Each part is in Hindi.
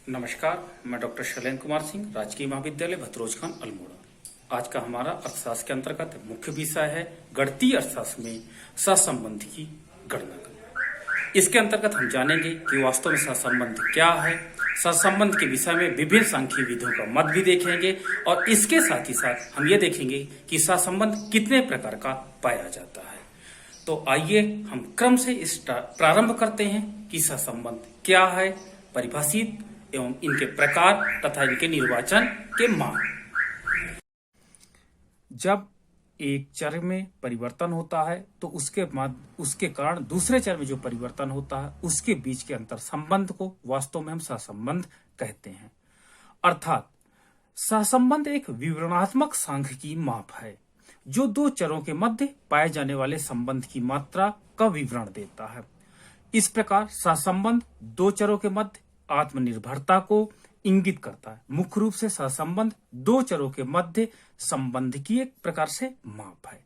नमस्कार, मैं डॉक्टर शैलेंद्र कुमार सिंह, राजकीय महाविद्यालय भतरोज खान अल्मोड़ा। आज का हमारा अर्थशास्त्र के अंतर्गत मुख्य विषय है गणितीय अर्थशास्त्र में सहसंबंध की गणना करना। इसके अंतर्गत हम जानेंगे कि वास्तव में सहसंबंध क्या है, सहसंबंध के विषय में विभिन्न सांख्यिक विधियों का मत भी देखेंगे और इसके साथ ही साथ हम ये देखेंगे कि सहसंबंध कितने प्रकार का पाया जाता है। तो आइए हम क्रम से इस प्रारंभ करते हैं कि सहसंबंध क्या है, परिभाषित एवं इनके प्रकार तथा इनके निर्वाचन के मान। जब एक चर में परिवर्तन होता है तो उसके कारण दूसरे चर में जो परिवर्तन होता है उसके बीच के अंतर संबंध को वास्तव में हम सहसंबंध कहते हैं। अर्थात सहसंबंध एक विवरणात्मक सांख्यिकी माप है जो दो चरों के मध्य पाए जाने वाले संबंध की मात्रा का विवरण देता है। इस प्रकार सहसंबंध दो चरों के मध्य आत्मनिर्भरता को इंगित करता है। मुख्य रूप से सहसंबंध दो चरों के मध्य संबंध की एक प्रकार से माप है।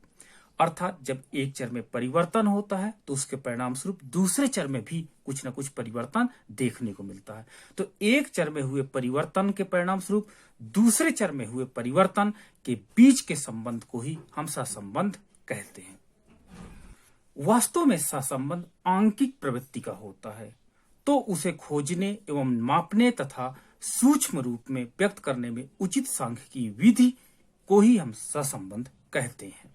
अर्थात जब एक चर में परिवर्तन होता है तो उसके परिणाम स्वरूप दूसरे चर में भी कुछ न कुछ परिवर्तन देखने को मिलता है। तो एक चर में हुए परिवर्तन के परिणाम स्वरूप दूसरे चर में हुए परिवर्तन के बीच के संबंध को ही हम सहसंबंध कहते हैं। वास्तव में सहसंबंध आंकिक प्रवृत्ति का होता है तो उसे खोजने एवं मापने तथा सूक्ष्म रूप में व्यक्त करने में उचित सांख्यिकी विधि को ही हम सहसंबंध कहते हैं।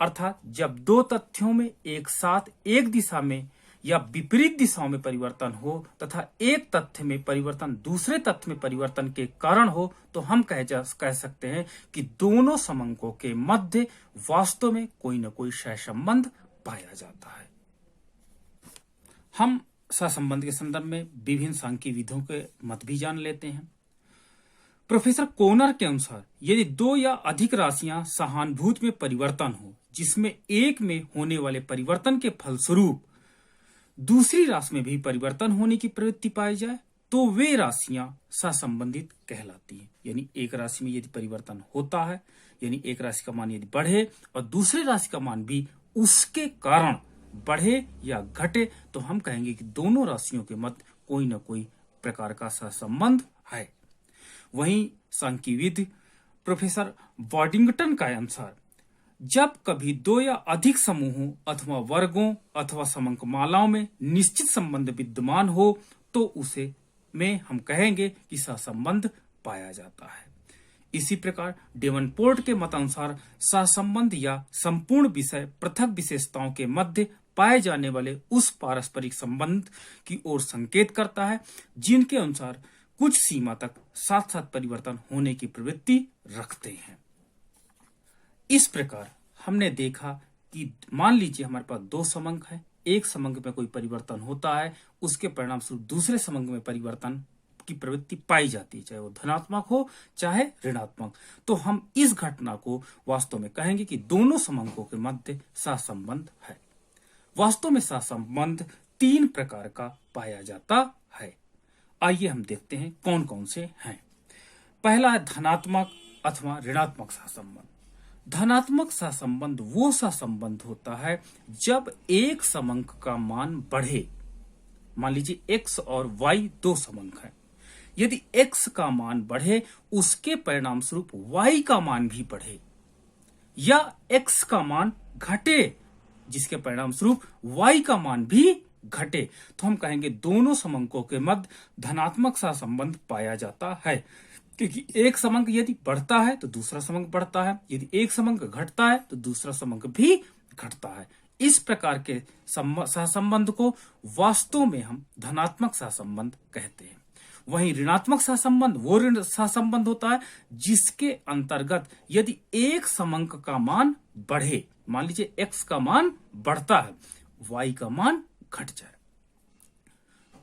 अर्थात जब दो तथ्यों में एक साथ एक दिशा में या विपरीत दिशाओं में परिवर्तन हो तथा एक तथ्य में परिवर्तन दूसरे तथ्य में परिवर्तन के कारण हो तो हम कह सकते हैं कि दोनों समंकों के मध्य वास्तव में कोई न कोई सहसंबंध पाया जाता है। हम सहसंबंध के संदर्भ में विभिन्न सांख्यिक विधियों के मत भी जान लेते हैं। प्रोफेसर कोनर के अनुसार यदि दो या अधिक राशियां सहानुभूति में परिवर्तन हो जिसमें एक में होने वाले परिवर्तन के फलस्वरूप दूसरी राशि में भी परिवर्तन होने की प्रवृत्ति पाई जाए तो वे राशियां सहसंबंधित कहलाती हैं। यानी एक राशि में यदि परिवर्तन होता है, यानी एक राशि का मान यदि बढ़े और दूसरी राशि का मान भी उसके कारण बढ़े या घटे तो हम कहेंगे कि दोनों राशियों के मध्य कोई न कोई प्रकार का सहसंबंध है। वहीं सांख्यिकी प्रोफेसर बॉडिंगटन का अनुसार जब कभी दो या अधिक समूहों अथवा वर्गों अथवा समंकमालाओं में निश्चित संबंध विद्यमान हो तो उसे में हम कहेंगे कि सहसंबंध पाया जाता है। इसी प्रकार डेवनपोर्ट के मतानुसार सहसंबंध या संपूर्ण विषय पृथक विशेषताओं के मध्य पाए जाने वाले उस पारस्परिक संबंध की ओर संकेत करता है जिनके अनुसार कुछ सीमा तक साथ साथ परिवर्तन होने की प्रवृत्ति रखते हैं। इस प्रकार हमने देखा कि मान लीजिए हमारे पास दो समंक है, एक समंक में कोई परिवर्तन होता है, उसके परिणाम स्वरूप दूसरे समंक में परिवर्तन की प्रवृत्ति पाई जाती है, चाहे वो धनात्मक हो चाहे ऋणात्मक। तो हम इस घटना को वास्तव में कहेंगे कि दोनों समंकों के मध्य सहसंबंध है। वास्तव में सहसंबंध तीन प्रकार का पाया जाता है। आइए हम देखते हैं कौन कौन से हैं। पहला है धनात्मक अथवा ऋणात्मक सहसंबंध। धनात्मक सहसंबंध वो सहसंबंध होता है जब एक समंक का मान बढ़े। मान लीजिए x और y दो समंक हैं। यदि x का मान बढ़े उसके परिणाम स्वरूप y का मान भी बढ़े या x का मान घटे जिसके परिणाम स्वरूप y का मान भी घटे तो हम कहेंगे दोनों समंकों के मध्य धनात्मक सहसंबंध पाया जाता है। क्योंकि एक समंक यदि बढ़ता है तो दूसरा समंक बढ़ता है, यदि एक समंक घटता है तो दूसरा समंक भी घटता है। इस प्रकार के सहसंबंध को वास्तव में हम धनात्मक सहसंबंध कहते हैं। वहीं ऋणात्मक सहसंबंध वो सहसंबंध होता है जिसके अंतर्गत यदि एक समंक का मान बढ़े, मान लीजिए x का मान बढ़ता है, y का मान घट जाए,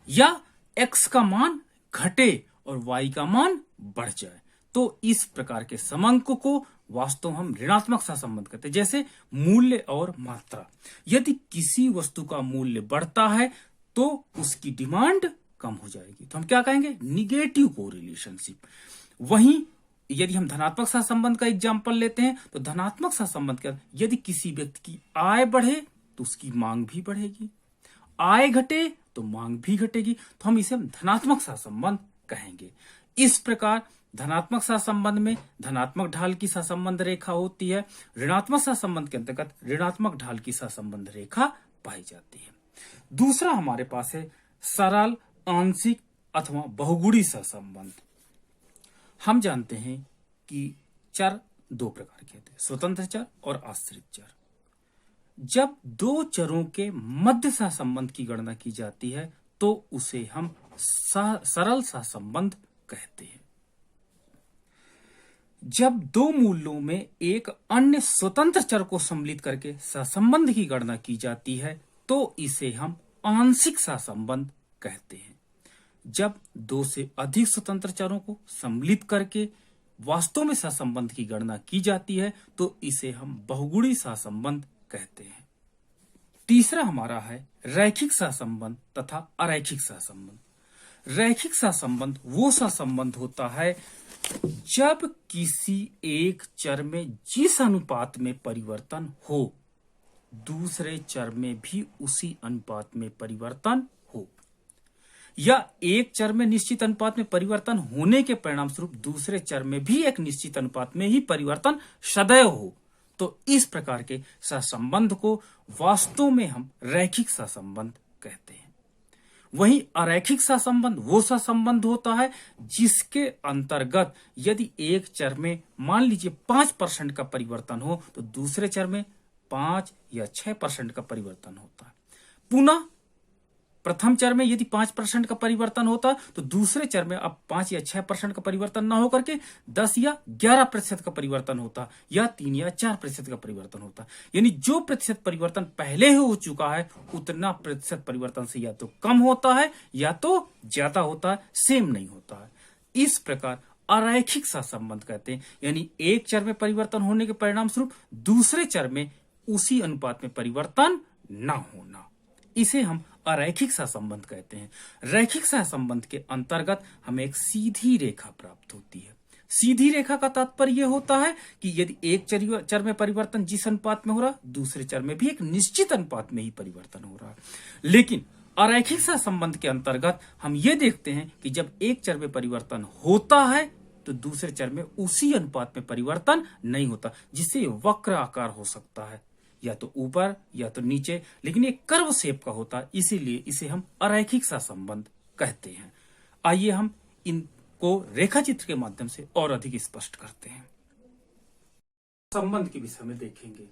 या x का मान घटे और y का मान बढ़ जाए, तो इस प्रकार के समंक को वास्तव हम ऋणात्मक सहसंबंध कहते हैं। जैसे मूल्य और मात्रा, यदि किसी वस्तु का मूल्य बढ़ता है तो उसकी डिमांड कम हो जाएगी तो हम क्या कहेंगे, निगेटिव कोरिलेशनशिप। वहीं यदि हम धनात्मक सहसंबंध का एग्जांपल लेते हैं तो धनात्मक सहसंबंध क्या, यदि किसी व्यक्ति की आय बढ़े तो उसकी मांग भी बढ़ेगी, आय घटे तो मांग भी घटेगी, तो हम इसे धनात्मक सहसंबंध कहेंगे। इस प्रकार धनात्मक सहसंबंध में धनात्मक ढाल की सहसंबंध रेखा होती है, ऋणात्मक सहसंबंध के अंतर्गत ऋणात्मक ढाल की सहसंबंध रेखा पाई जाती है। दूसरा हमारे पास है सरल, आंशिक अथवा बहुगुणी सहसंबंध। हम जानते हैं कि चर दो प्रकार के होते हैं, स्वतंत्र चर और आश्रित चर। जब दो चरों के मध्य सहसंबंध की गणना की जाती है तो उसे हम सरल सहसंबंध कहते हैं। जब दो मूल्यों में एक अन्य स्वतंत्र चर को सम्मिलित करके सहसंबंध की गणना की जाती है तो इसे हम आंशिक सहसंबंध कहते हैं। जब दो से अधिक स्वतंत्र चरों को सम्मिलित करके वास्तव में सहसंबंध की गणना की जाती है तो इसे हम बहुगुणी सहसंबंध कहते हैं। तीसरा हमारा है रैखिक सहसंबंध तथा अरैखिक सहसंबंध। रैखिक सहसंबंध वो सहसंबंध होता है जब किसी एक चर में जिस अनुपात में परिवर्तन हो दूसरे चर में भी उसी अनुपात में परिवर्तन हो, या एक चर में निश्चित अनुपात में परिवर्तन होने के परिणाम स्वरूप दूसरे चर में भी एक निश्चित अनुपात में ही परिवर्तन सदैव हो। तो इस प्रकार के सहसंबंध को वास्तव में हम रैखिक सहसंबंध कहते हैं। वहीं अरैखिक सहसंबंध वो सहसंबंध होता है जिसके अंतर्गत यदि एक चर में मान लीजिए 5% का परिवर्तन हो तो दूसरे चर में 5 या 6% का परिवर्तन होता है। पुनः प्रथम चर में यदि 5% का परिवर्तन होता तो दूसरे चर में अब 5 या 6% का परिवर्तन ना होकर के 10 या 11% का परिवर्तन होता, या 3 या 4% का परिवर्तन होता। यानी जो प्रतिशत परिवर्तन पहले हो चुका है उतना प्रतिशत परिवर्तन से या तो कम होता है या तो ज्यादा होता है, सेम नहीं होता है। इस प्रकार अरैखिक सहसंबंध कहते हैं, यानी एक चर में परिवर्तन होने के परिणाम स्वरूप दूसरे चर में उसी अनुपात में परिवर्तन न होना, इसे हम अरैखिक सहसंबंध कहते हैं। रैखिक सहसंबंध के अंतर्गत हमें एक सीधी रेखा प्राप्त होती है। सीधी रेखा का तात्पर्य होता है कि यदि एक चर में परिवर्तन जिस अनुपात में हो रहा दूसरे चर में भी एक निश्चित अनुपात में ही परिवर्तन हो रहा है। लेकिन अरैखिक सहसंबंध के अंतर्गत हम ये देखते हैं कि जब एक चर में परिवर्तन होता है तो दूसरे चर में उसी अनुपात में परिवर्तन नहीं होता, जिससे वक्र आकार हो सकता है, या तो ऊपर या तो नीचे, लेकिन ये कर्व शेप का होता है, इसीलिए इसे हम अरैखिक सहसंबंध कहते हैं। आइए हम इनको रेखा चित्र के माध्यम से और अधिक स्पष्ट करते हैं। संबंध के विषय में देखेंगे।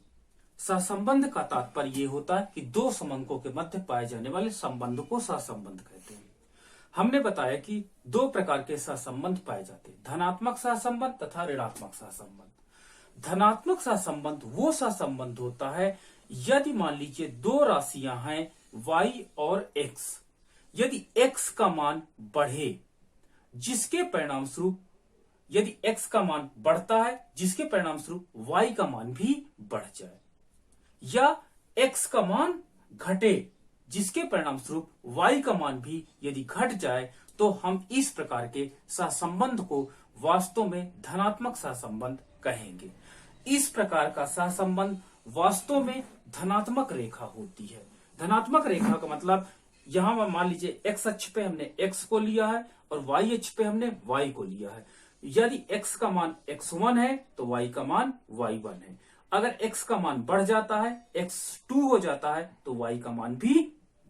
सहसंबंध का तात्पर्य ये होता है कि दो समंकों के मध्य पाए जाने वाले संबंध को सहसंबंध कहते हैं। हमने बताया कि दो प्रकार के सहसंबंध पाए जाते हैं, धनात्मक सहसंबंध तथा ऋणात्मक सहसंबंध। धनात्मक सहसंबंध वो सहसंबंध होता है यदि मान लीजिए दो राशियां हैं y और x, यदि x का मान बढ़े जिसके परिणाम स्वरूप यदि x का मान बढ़ता है जिसके परिणाम स्वरूप y का मान भी बढ़ जाए, या x का मान घटे जिसके परिणाम स्वरूप y का मान भी यदि घट जाए, तो हम इस प्रकार के सहसंबंध को वास्तव में धनात्मक सहसंबंध कहेंगे। इस प्रकार का सहसंबंध वास्तव में धनात्मक रेखा होती है। धनात्मक रेखा का मतलब यहां मान लीजिए x अक्ष पे हमने x को लिया है और y अक्ष पे हमने y को लिया है। यदि x का मान x1 है तो y का मान y1 है। अगर x का मान बढ़ जाता है, x2 हो जाता है, तो y का मान भी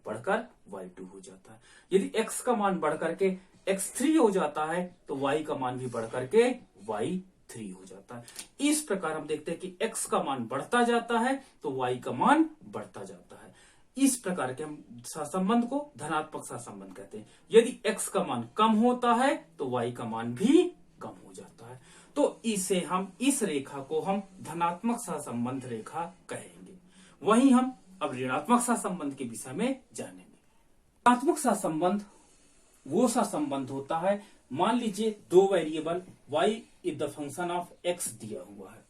बढ़कर y2 हो जाता है। यदि x का मान बढ़ करके x3 हो जाता है तो y का मान भी बढ़ करके y3 हो जाता है। इस प्रकार हम देखते हैं कि x का मान बढ़ता जाता है तो y का मान बढ़ता जाता है। इस प्रकार के हम सहसंबंध को धनात्मक सहसंबंध कहते हैं। यदि x का मान कम होता है तो y का मान भी कम हो जाता है। तो इस रेखा को हम धनात्मक सहसंबंध रेखा कहेंगे। वहीं हम अब ऋणात्मक सहसंबंध के विषय में जानेंगे। ऋणात्मक सहसंबंध वो सहसंबंध होता है, मान लीजिए दो variable y is the function of x दिया हुआ है।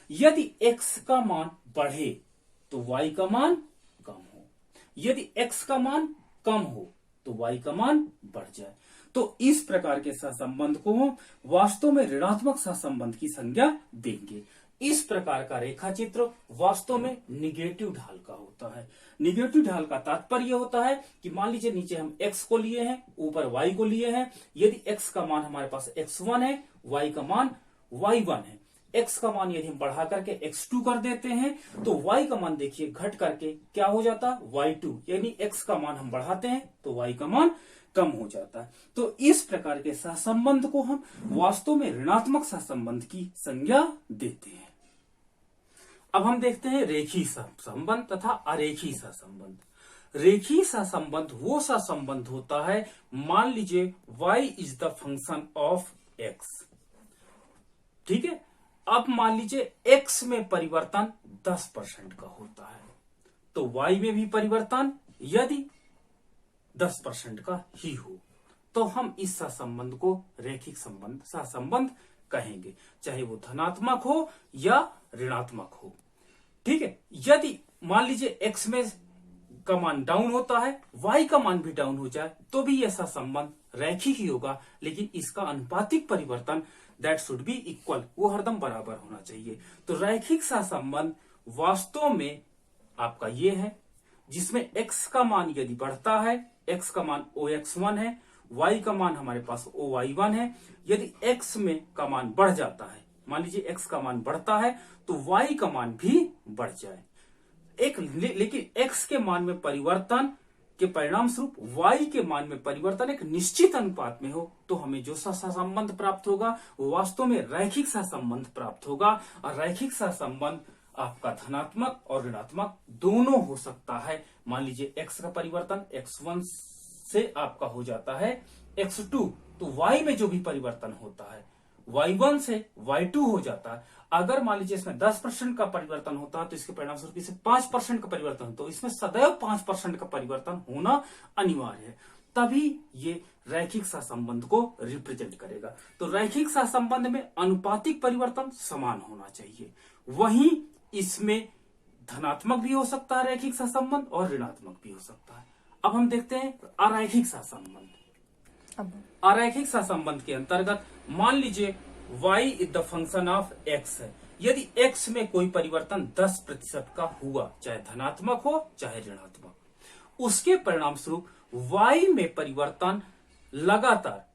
यदि x का मान बढ़े तो y का मान कम हो, यदि x का मान कम हो तो y का मान बढ़ जाए। तो इस प्रकार के सहसंबंध को हम वास्तव में ऋणात्मक सहसंबंध की संज्ञा देंगे। इस प्रकार का रेखा चित्र वास्तव में निगेटिव ढाल का होता है। निगेटिव ढाल का तात्पर्य होता है कि मान लीजिए नीचे हम x को लिए हैं, ऊपर y को लिए हैं। यदि x का मान हमारे पास x1 है, y का मान y1 है। x का मान यदि हम बढ़ा करके x2 कर देते हैं तो y का मान देखिए घट करके क्या हो जाता है, y2। यानी x का मान हम बढ़ाते हैं तो y का मान कम हो जाता है। तो इस प्रकार के सहसंबंध को हम वास्तव में ऋणात्मक सहसंबंध की संज्ञा देते हैं। अब हम देखते हैं रेखी सहसंबंध तथा अरेखी सहसंबंध। रेखी सहसंबंध वो सहसंबंध होता है, मान लीजिए y is the function of x, ठीक है। अब मान लीजिए x में परिवर्तन 10% का होता है तो y में भी परिवर्तन यदि 10% का ही हो तो हम इस सहसंबंध को रेखिक संबंध सहसंबंध कहेंगे, चाहे वो धनात्मक हो या ऋणात्मक हो, ठीक है। यदि मान लीजिए x में का मान डाउन होता है, y का मान भी डाउन हो जाए तो भी यह सहसंबंध रैखिक ही होगा, लेकिन इसका अनुपातिक परिवर्तन दैट शुड बी इक्वल, वो हरदम बराबर होना चाहिए। तो रैखिक सहसंबंध वास्तव में आपका ये है जिसमें x का मान यदि बढ़ता है, x का मान OX1 है, y का मान हमारे पास OY1 है। यदि x में का मान बढ़ जाता है, मान लीजिए x का मान बढ़ता है तो y का मान भी बढ़ जाए। लेकिन x के मान में परिवर्तन के परिणाम स्वरूप y के मान में परिवर्तन एक निश्चित अनुपात में हो तो हमें जो सहसंबंध प्राप्त होगा वो वास्तव में रैखिक सहसंबंध प्राप्त होगा। और रैखिक सहसंबंध आपका धनात्मक और ऋणात्मक दोनों हो सकता है। मान लीजिए x का परिवर्तन x1 से आपका हो जाता है x2, तो y में जो भी परिवर्तन होता है y1 से y2 हो जाता है। अगर मान लीजिए इसमें 10% का परिवर्तन होता है तो इसके परिणाम स्वरूप इसे 5% का परिवर्तन हो, तो इसमें सदैव 5% का परिवर्तन होना अनिवार्य है, तभी ये रैखिक सहसंबंध को रिप्रेजेंट करेगा। तो रैखिक सहसंबंध में अनुपातिक परिवर्तन समान होना चाहिए। वहीं इसमें धनात्मक भी हो सकता है रैखिक सहसंबंध और ऋणात्मक भी हो सकता है। अब हम देखते हैं अरैखिक सहसंबंध। अरैखिक सहसंबंध के अंतर्गत मान लीजिए y is the function of x है। यदि x में कोई परिवर्तन 10% का हुआ, चाहे धनात्मक हो चाहे ऋणात्मक, उसके परिणाम स्वरूप y में परिवर्तन लगातार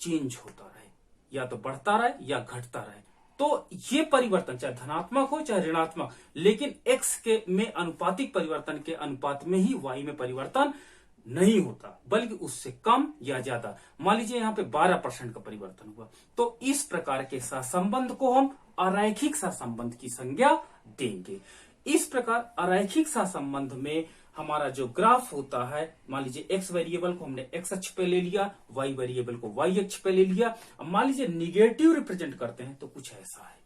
चेंज होता रहे, या तो बढ़ता रहे या घटता रहे, तो ये परिवर्तन चाहे धनात्मक हो चाहे ऋणात्मक, लेकिन x के में अनुपातिक परिवर्तन के अनुपात में ही y में परिवर्तन नहीं होता, बल्कि उससे कम या ज्यादा। मान लीजिए यहाँ पे 12% का परिवर्तन हुआ, तो इस प्रकार के सहसंबंध को हम अरैखिक सहसंबंध की संज्ञा देंगे। इस प्रकार अरैखिक सहसंबंध में हमारा जो ग्राफ होता है, मान लीजिए x वेरिएबल को हमने x अक्ष पे ले लिया, y वेरिएबल को y अक्ष पे ले लिया। अब मान लीजिए निगेटिव रिप्रेजेंट करते हैं तो कुछ ऐसा है।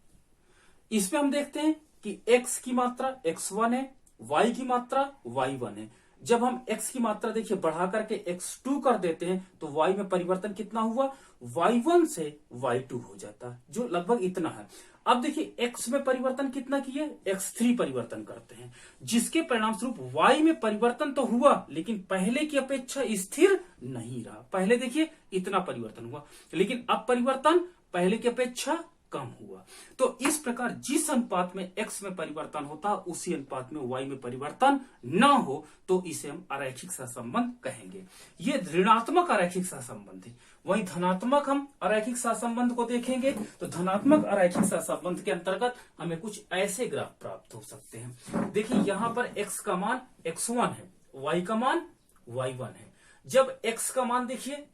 इसमें हम देखते हैं कि x की मात्रा x1 है, y की मात्रा y1 है। जब हम x की मात्रा देखिए बढ़ा करके x2 कर देते हैं तो y में परिवर्तन कितना हुआ, y1 से y2 हो जाता है, जो लगभग इतना है। अब देखिए x में परिवर्तन कितना किए, x3 परिवर्तन करते हैं, जिसके परिणाम स्वरूप y में परिवर्तन तो हुआ लेकिन पहले की अपेक्षा स्थिर नहीं रहा। पहले देखिए इतना परिवर्तन हुआ, लेकिन अब परिवर्तन पहले की अपेक्षा कम हुआ। तो इस प्रकार जिस अनुपात में x में परिवर्तन होता उसी अनुपात में y में परिवर्तन न हो तो इसे हम अरैखिक सहसंबंध कहेंगे। ये ऋणात्मक अरैखिक सहसंबंध है। वहीं धनात्मक हम अरैखिक सहसंबंध को देखेंगे तो धनात्मक अरैखिक सहसंबंध के अंतर्गत हमें कुछ ऐसे ग्राफ प्राप्त हो सकते हैं। देखिए यहाँ पर x का मान x1 है, y का मान y1 है। जब x का मान देखिए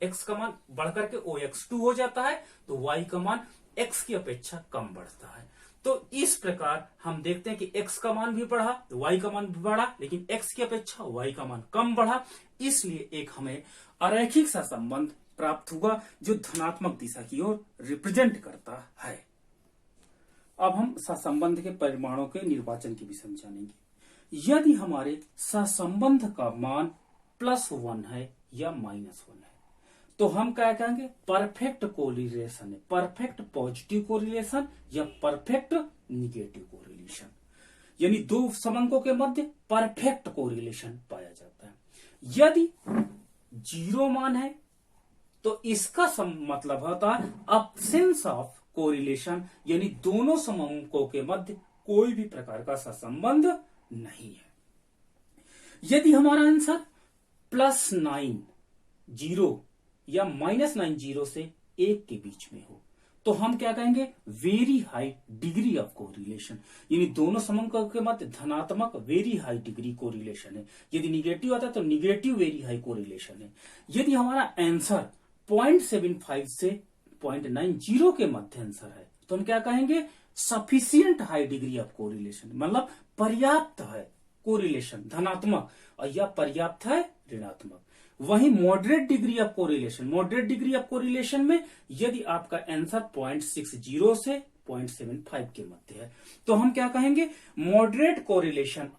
x का मान बढ़कर के OX2 हो जाता है तो y का मान x की अपेक्षा कम बढ़ता है। तो इस प्रकार हम देखते हैं कि x का मान भी बढ़ा, y का मान भी बढ़ा, लेकिन x की अपेक्षा y का मान कम बढ़ा, इसलिए एक हमें अरैखिक सहसंबंध प्राप्त हुआ जो धनात्मक दिशा की ओर रिप्रेजेंट करता है। अब हम सहसंबंध के परिमाणों के निर्वाचन की भी समझानेंगे। यदि हमारे सहसंबंध का मान +1 है या -1 है तो हम क्या कहेंगे, परफेक्ट कोरिलेशन है, परफेक्ट पॉजिटिव कोरिलेशन या परफेक्ट निगेटिव कोरिलेशन, यानी दो समंकों के मध्य परफेक्ट कोरिलेशन पाया जाता है। यदि 0 मान है तो इसका मतलब होता है अब्सेंस ऑफ कोरिलेशन यानी दोनों समूहों के मध्य कोई भी प्रकार का सहसंबंध नहीं है। यदि हमारा आंसर +9 0 या -9 0 से 1 के बीच में हो तो हम क्या कहेंगे, very high degree of correlation, यानी दोनों समूहों के मध्य धनात्मक वेरी हाई डिग्री कोरिलेशन है। यदि निगेटिव आता है तो निगेटिव वेरी हाई कोरिलेशन है। यदि हमारा आंसर 0.75 से 0.90 के मध्य आंसर है तो हम क्या कहेंगे, sufficient high degree of correlation, मतलब पर्याप्त है कोरिलेशन धनात्मक, और यह पर्याप्त है ऋणात्मक। वहीं moderate degree of correlation, moderate degree of correlation में यदि आपका आंसर 0.60 से 0.75 के मध्य है तो हम क्या कहेंगे, मॉडरेट कोरिलेशन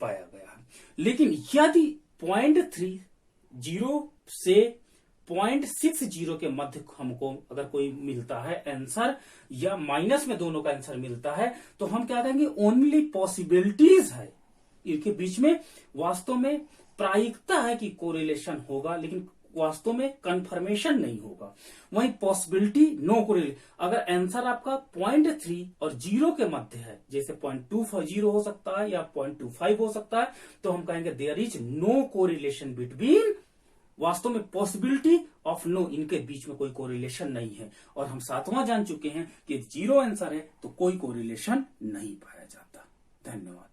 पाया गया है। लेकिन यदि 0.30 से 0.60 के मध्य हमको अगर कोई मिलता है आंसर, या माइनस में दोनों का आंसर मिलता है, तो हम क्या कहेंगे, ओनली पॉसिबिलिटीज है, इनके बीच में वास्तव में प्रायिकता है कि कोरिलेशन होगा, लेकिन वास्तव में कंफर्मेशन नहीं होगा। वही पॉसिबिलिटी नो कोरिलेशन, अगर आंसर आपका 0.3 और 0 के मध्य है, जैसे 0.20 हो सकता है या 0.25 हो सकता है, तो हम कहेंगे there is no correlation between, वास्तव में पॉसिबिलिटी ऑफ नो, इनके बीच में कोई कोरिलेशन नहीं है। और हम 7वां जान चुके हैं कि 0 आंसर है तो कोई कोरिलेशन नहीं पाया जाता। धन्यवाद।